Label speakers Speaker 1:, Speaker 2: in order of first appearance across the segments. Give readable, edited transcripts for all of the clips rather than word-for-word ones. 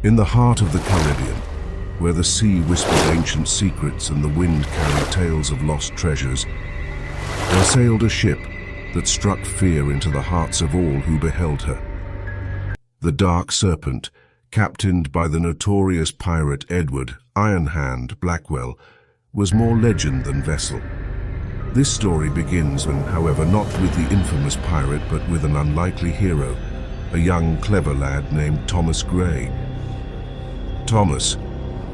Speaker 1: In the heart of the Caribbean, where the sea whispered ancient secrets and the wind carried tales of lost treasures, there sailed a ship that struck fear into the hearts of all who beheld her. The Dark Serpent, captained by the notorious pirate Edward "Iron Hand" Blackwell, was more legend than vessel. This story begins, however, not with the infamous pirate, but with an unlikely hero, a young, clever lad named Thomas Gray. Thomas,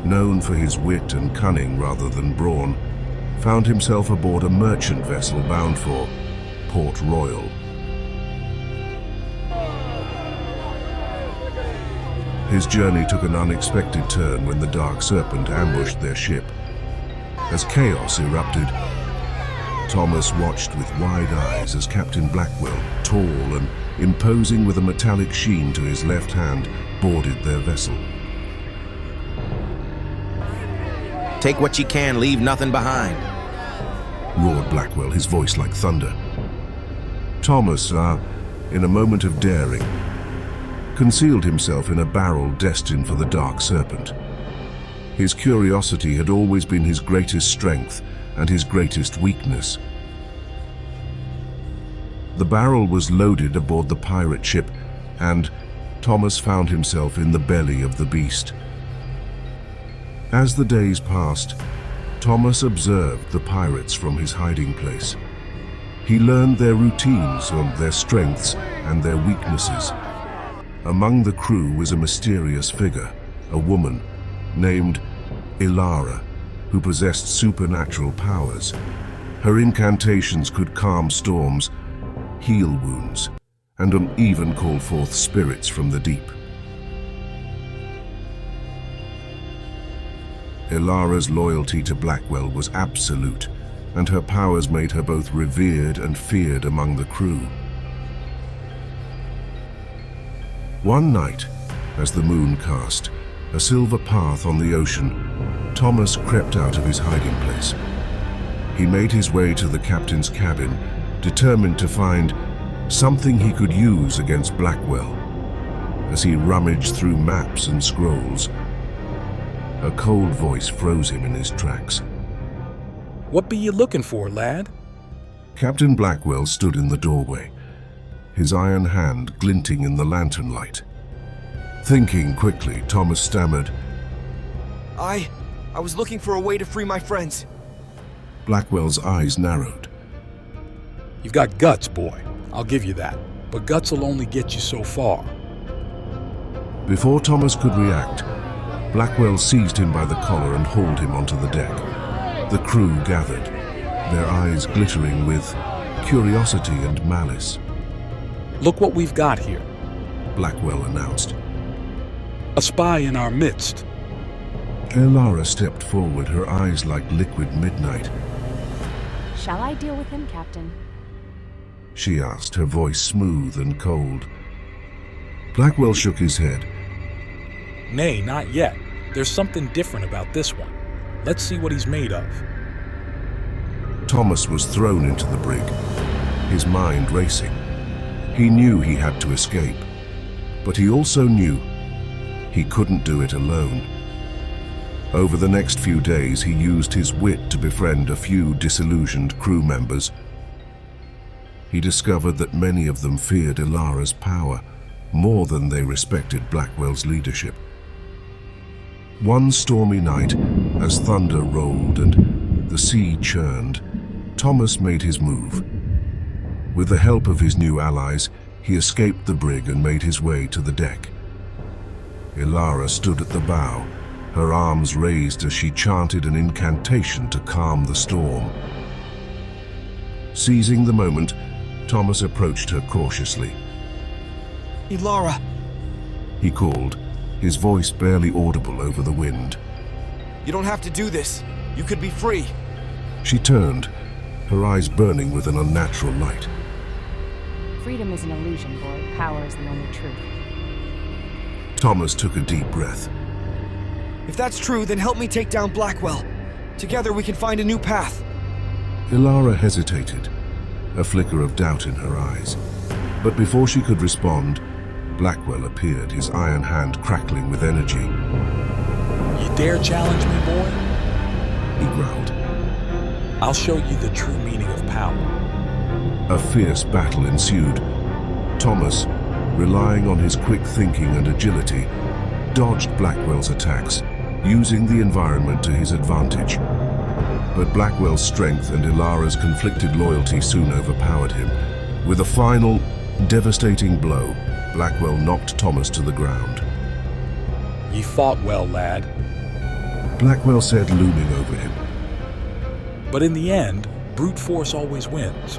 Speaker 1: known for his wit and cunning rather than brawn, found himself aboard a merchant vessel bound for Port Royal. His journey took an unexpected turn when the Dark Serpent ambushed their ship. As chaos erupted, Thomas watched with wide eyes as Captain Blackwell, tall and imposing with a metallic sheen to his left hand, boarded their vessel.
Speaker 2: Take what you can, leave nothing behind,
Speaker 1: roared Blackwell, his voice like thunder. Thomas, in a moment of daring, concealed himself in a barrel destined for the Dark Serpent. His curiosity had always been his greatest strength and his greatest weakness. The barrel was loaded aboard the pirate ship, and Thomas found himself in the belly of the beast. As the days passed, Thomas observed the pirates from his hiding place. He learned their routines, their strengths and their weaknesses. Among the crew was a mysterious figure, a woman named Ilara, who possessed supernatural powers. Her incantations could calm storms, heal wounds, and even call forth spirits from the deep. Ilara's loyalty to Blackwell was absolute, and her powers made her both revered and feared among the crew. One night, as the moon cast a silver path on the ocean, Thomas crept out of his hiding place. He made his way to the captain's cabin, determined to find something he could use against Blackwell. As he rummaged through maps and scrolls, a cold voice froze him in his tracks.
Speaker 3: What be you looking for, lad?
Speaker 1: Captain Blackwell stood in the doorway, his iron hand glinting in the lantern light. Thinking quickly, Thomas stammered,
Speaker 4: I was looking for a way to free my friends.
Speaker 1: Blackwell's eyes narrowed.
Speaker 3: You've got guts, boy. I'll give you that. But guts will only get you so far.
Speaker 1: Before Thomas could react, Blackwell seized him by the collar and hauled him onto the deck. The crew gathered, their eyes glittering with curiosity and malice.
Speaker 3: Look what we've got here.
Speaker 1: Blackwell announced.
Speaker 3: A spy in our midst.
Speaker 1: Ilara stepped forward, her eyes like liquid midnight.
Speaker 5: Shall I deal with him, Captain?
Speaker 1: She asked, her voice smooth and cold. Blackwell shook his head.
Speaker 3: Nay, not yet. There's something different about this one. Let's see what he's made of.
Speaker 1: Thomas was thrown into the brig, his mind racing. He knew he had to escape, but he also knew he couldn't do it alone. Over the next few days, he used his wit to befriend a few disillusioned crew members. He discovered that many of them feared Ilara's power more than they respected Blackwell's leadership. One stormy night, as thunder rolled and the sea churned, Thomas made his move. With the help of his new allies, he escaped the brig and made his way to the deck. Ilara stood at the bow, her arms raised as she chanted an incantation to calm the storm. Seizing the moment, Thomas approached her cautiously.
Speaker 4: Ilara,
Speaker 1: he called, his voice barely audible over the wind.
Speaker 4: you don't have to do this. You could be free.
Speaker 1: She turned, her eyes burning with an unnatural light.
Speaker 5: Freedom is an illusion, boy. Power is the only truth.
Speaker 1: Thomas took a deep breath.
Speaker 4: If that's true, then help me take down Blackwell. Together we can find a new path.
Speaker 1: Ilara hesitated, a flicker of doubt in her eyes. But before she could respond, Blackwell appeared, his iron hand crackling with energy.
Speaker 3: You dare challenge me, boy?
Speaker 1: He growled.
Speaker 3: I'll show you the true meaning of power.
Speaker 1: A fierce battle ensued. Thomas, relying on his quick thinking and agility, dodged Blackwell's attacks, using the environment to his advantage. But Blackwell's strength and Ilara's conflicted loyalty soon overpowered him. With a final, devastating blow, Blackwell knocked Thomas to the ground.
Speaker 3: You fought well, lad.
Speaker 1: Blackwell said, looming over him.
Speaker 3: But in the end, brute force always wins.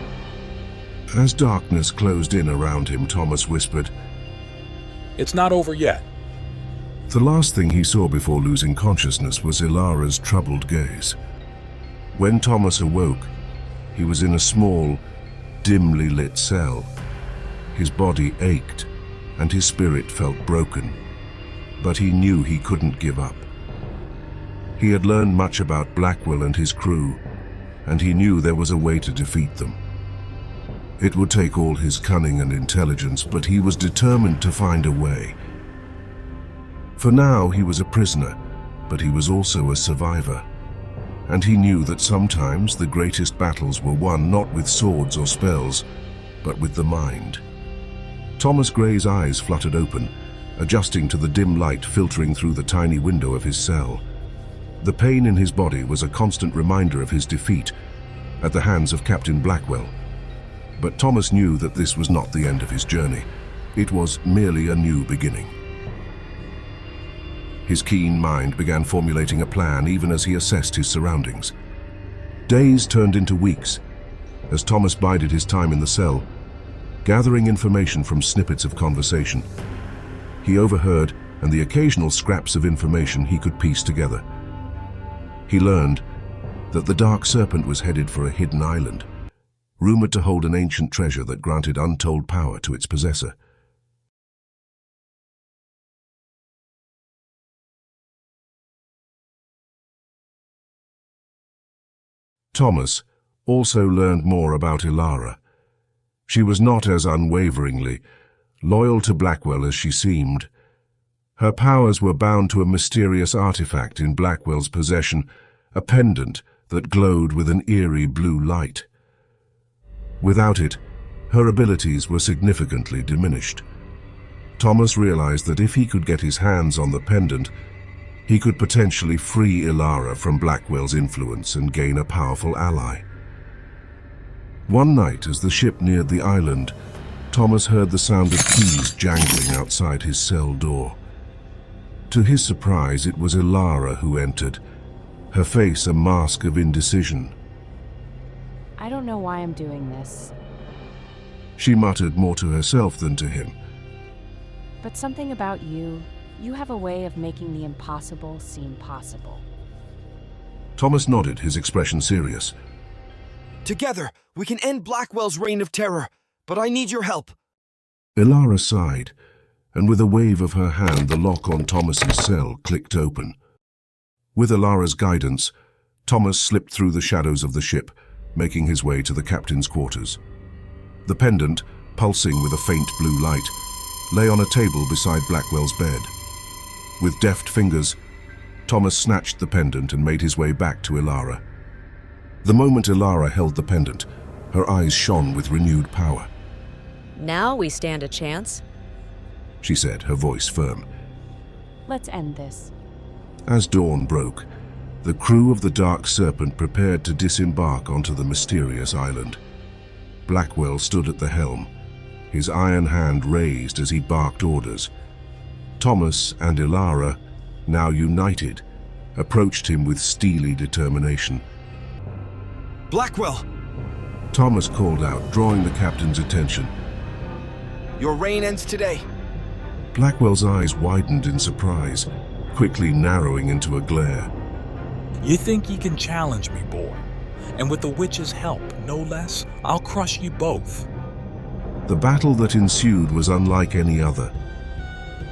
Speaker 1: As darkness closed in around him, Thomas whispered,
Speaker 3: It's not over yet.
Speaker 1: The last thing he saw before losing consciousness was Ilara's troubled gaze. When Thomas awoke, he was in a small, dimly lit cell. His body ached, and his spirit felt broken. But he knew he couldn't give up. He had learned much about Blackwell and his crew, and he knew there was a way to defeat them. It would take all his cunning and intelligence, but he was determined to find a way. For now, he was a prisoner, but he was also a survivor. And he knew that sometimes the greatest battles were won not with swords or spells, but with the mind. Thomas Gray's eyes fluttered open, adjusting to the dim light filtering through the tiny window of his cell. The pain in his body was a constant reminder of his defeat at the hands of Captain Blackwell. But Thomas knew that this was not the end of his journey. It was merely a new beginning. His keen mind began formulating a plan even as he assessed his surroundings. Days turned into weeks as Thomas bided his time in the cell, gathering information from snippets of conversation. He overheard and the occasional scraps of information he could piece together. He learned that the Dark Serpent was headed for a hidden island, rumored to hold an ancient treasure that granted untold power to its possessor. Thomas also learned more about Ilara. She was not as unwaveringly loyal to Blackwell as she seemed. Her powers were bound to a mysterious artifact in Blackwell's possession, a pendant that glowed with an eerie blue light. Without it, her abilities were significantly diminished. Thomas realized that if he could get his hands on the pendant, he could potentially free Ilara from Blackwell's influence and gain a powerful ally. One night, as the ship neared the island, Thomas heard the sound of keys jangling outside his cell door. To his surprise, it was Ilara who entered, her face a mask of indecision.
Speaker 5: I don't know why I'm doing this,
Speaker 1: She muttered more to herself than to him.
Speaker 5: but something about you have a way of making the impossible seem possible.
Speaker 1: Thomas nodded, his expression serious.
Speaker 4: Together, we can end Blackwell's reign of terror, but I need your help.
Speaker 1: Ilara sighed, and with a wave of her hand, the lock on Thomas's cell clicked open. With Ilara's guidance, Thomas slipped through the shadows of the ship, making his way to the captain's quarters. The pendant, pulsing with a faint blue light, lay on a table beside Blackwell's bed. With deft fingers, Thomas snatched the pendant and made his way back to Ilara. The moment Ilara held the pendant, her eyes shone with renewed power.
Speaker 6: Now we stand a chance.
Speaker 1: She said, her voice firm.
Speaker 5: Let's end this.
Speaker 1: As dawn broke, the crew of the Dark Serpent prepared to disembark onto the mysterious island. Blackwell stood at the helm, his iron hand raised as he barked orders. Thomas and Ilara, now united, approached him with steely determination.
Speaker 4: Blackwell,
Speaker 1: Thomas called out, drawing the captain's attention.
Speaker 4: your reign ends today.
Speaker 1: Blackwell's eyes widened in surprise, quickly narrowing into a glare.
Speaker 3: You think you can challenge me, boy? And with the witch's help, no less, I'll crush you both.
Speaker 1: The battle that ensued was unlike any other.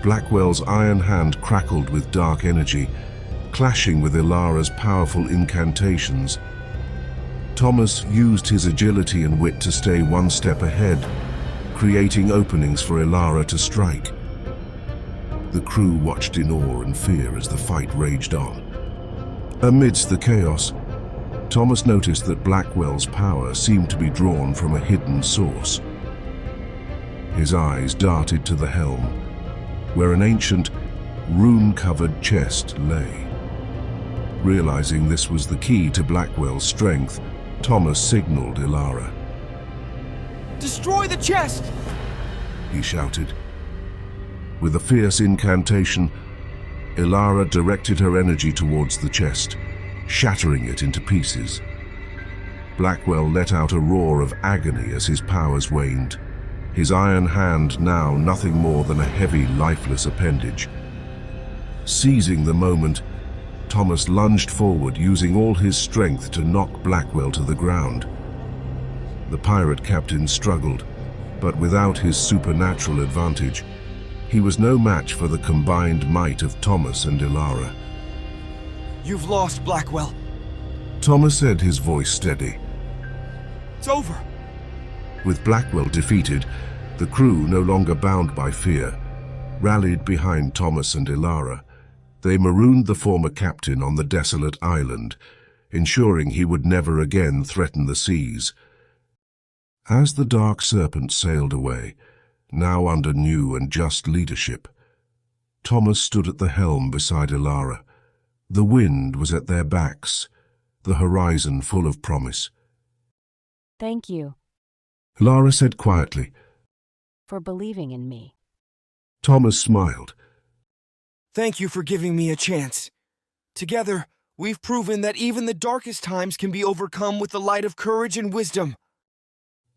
Speaker 1: Blackwell's iron hand crackled with dark energy, clashing with Ilara's powerful incantations. Thomas used his agility and wit to stay one step ahead, creating openings for Ilara to strike. The crew watched in awe and fear as the fight raged on. Amidst the chaos, Thomas noticed that Blackwell's power seemed to be drawn from a hidden source. His eyes darted to the helm, where an ancient, rune-covered chest lay. Realizing this was the key to Blackwell's strength, Thomas signaled Ilara.
Speaker 4: Destroy the chest!
Speaker 1: He shouted. With a fierce incantation, Ilara directed her energy towards the chest, shattering it into pieces. Blackwell let out a roar of agony as his powers waned, his iron hand now nothing more than a heavy, lifeless appendage. Seizing the moment, Thomas lunged forward, using all his strength to knock Blackwell to the ground. The pirate captain struggled, but without his supernatural advantage, he was no match for the combined might of Thomas and Ilara.
Speaker 4: You've lost, Blackwell.
Speaker 1: Thomas said, his voice steady.
Speaker 4: It's over.
Speaker 1: With Blackwell defeated, the crew, no longer bound by fear, rallied behind Thomas and Ilara. They marooned the former captain on the desolate island, ensuring he would never again threaten the seas. As the Dark Serpent sailed away, now under new and just leadership, Thomas stood at the helm beside Ilara. The wind was at their backs, the horizon full of promise.
Speaker 5: Thank you
Speaker 1: Ilara said quietly.
Speaker 5: for believing in me.
Speaker 1: Thomas smiled.
Speaker 4: Thank you for giving me a chance. Together, we've proven that even the darkest times can be overcome with the light of courage and wisdom.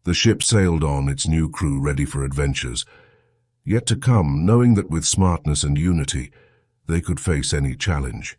Speaker 1: The ship sailed on, its new crew ready for adventures, yet to come, knowing that with smartness and unity, they could face any challenge.